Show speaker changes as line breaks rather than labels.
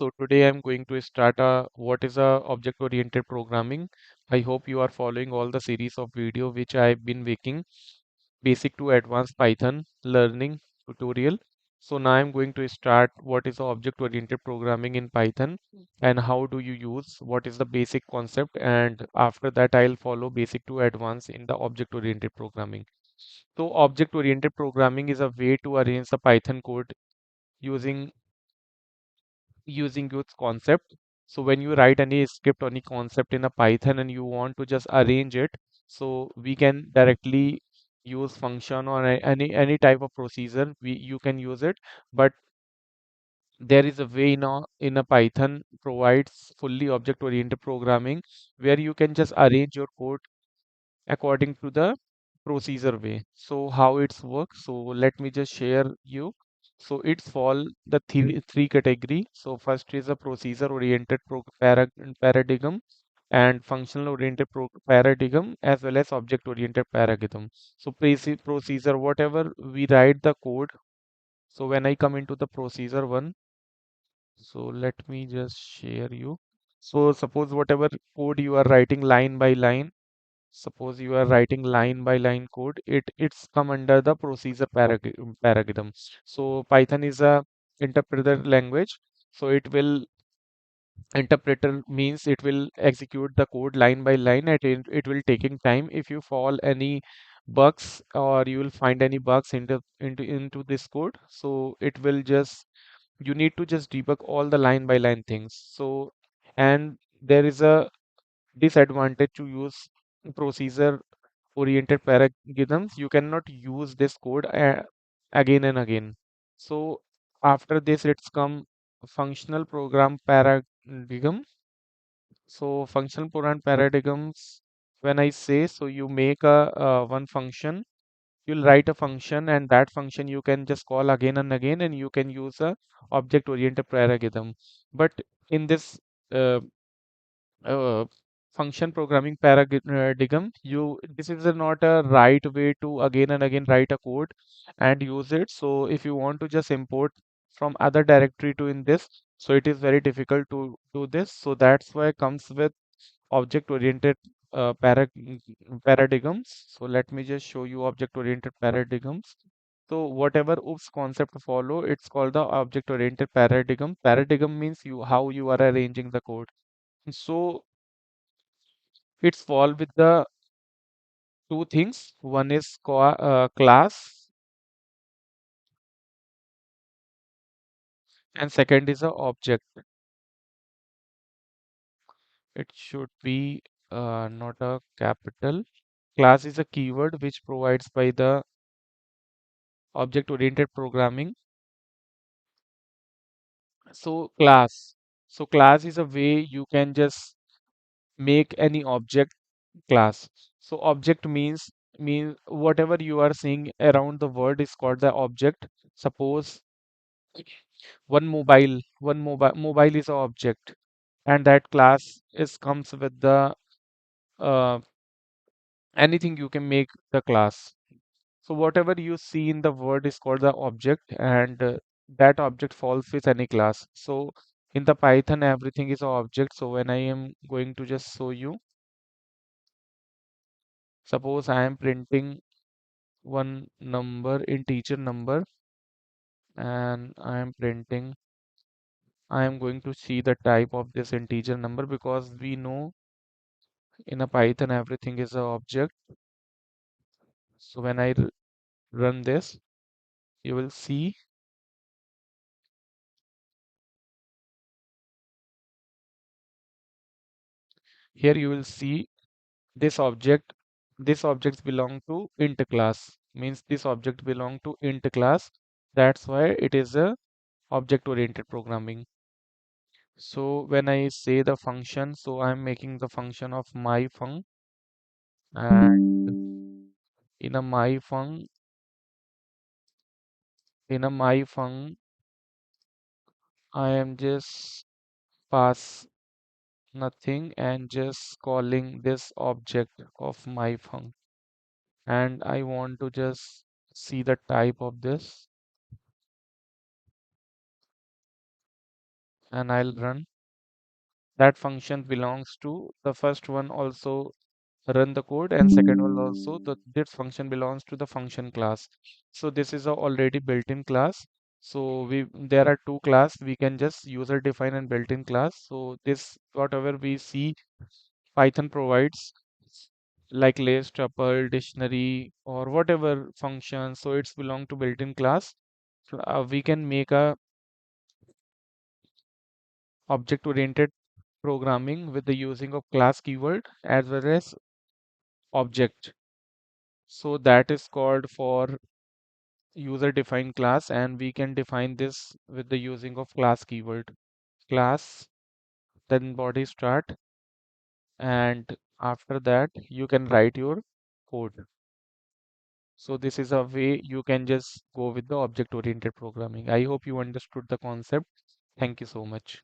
So today I'm going to start what is a object-oriented programming. I hope you are following all the series of video which I've been making, basic to advanced Python learning tutorial. So now I'm going to start what is object-oriented programming in Python and how do you use, what is the basic concept, and after that I'll follow basic to advanced in the object-oriented programming. So object-oriented programming is a way to arrange the Python code using its concept. So when you write any script or any concept in a Python and you want to just arrange it, so we can directly use function or any type of procedure you can use it. But there is a way in a Python provides fully object oriented programming where you can just arrange your code according to the procedure way. So how it's work? So let me just share you. So it's fall the three category. So first is a procedure oriented paradigm and functional oriented paradigm as well as object oriented paradigm. So procedure, whatever we write the code. So when I come into the procedure one, so let me just share you. So suppose whatever code you are writing line by line. Suppose you are writing line by line code, it's come under the procedure paradigm. So Python is a interpreter language. So interpreter means it will execute the code line by line and it will taking time. If you fall any bugs or you will find any bugs into this code, so it will just you need to just debug all the line by line things. So and there is a disadvantage to use procedure oriented paradigms. You cannot use this code again and again. So after this it's come functional program paradigm. So functional program paradigms, when I say, so you make a one function, you'll write a function and that function you can just call again and again and you can use a object oriented paradigm. But in this uh, uh, function programming paradigm, you this is not a right way to again and again write a code and use it. So if you want to just import from other directory to in this, so it is very difficult to do this. So that's why it comes with object oriented paradigms. So let me just show you object oriented paradigms. So whatever OOPS concept follow, it's called the object oriented paradigm. Paradigm means you how you are arranging the code. So it's fall with the two things. One is class and second is a object. It should be not a capital. Class is a keyword which provides by the object oriented programming. So class. So class is a way you can just make any object class. So object means whatever you are seeing around the world is called the object. Suppose one mobile is an object and that class is comes with the uh, anything you can make the class. So whatever you see in the word is called the object and that object falls with any class. So in the Python everything is an object. So when I am going to just show you, suppose I am printing one number integer number and I am going to see the type of this integer number because we know in a Python everything is an object. So when I run this, you will see here you will see this object. This objects belong to int class. Means this object belong to int class. That's why it is a object oriented programming. So when I say the function, so I'm making the function of my func and in a my func in a my func I am just pass nothing and just calling this object of my func and I want to just see the type of this. and I'll run. That function belongs to the first one also run the code, and second one also this function belongs to the function class. So this is a already built-in class. So we there are two class, we can just user define and built-in class. So this whatever we see Python provides, like list, tuple, dictionary, or whatever function, so it's belong to built-in class. We can make a object-oriented programming with the using of class keyword as well as object. So that is called for user defined class, and we can define this with the using of class keyword. Class, then body start, and after that you can write your code. So this is a way you can just go with the object oriented programming. I hope you understood the concept. Thank you so much.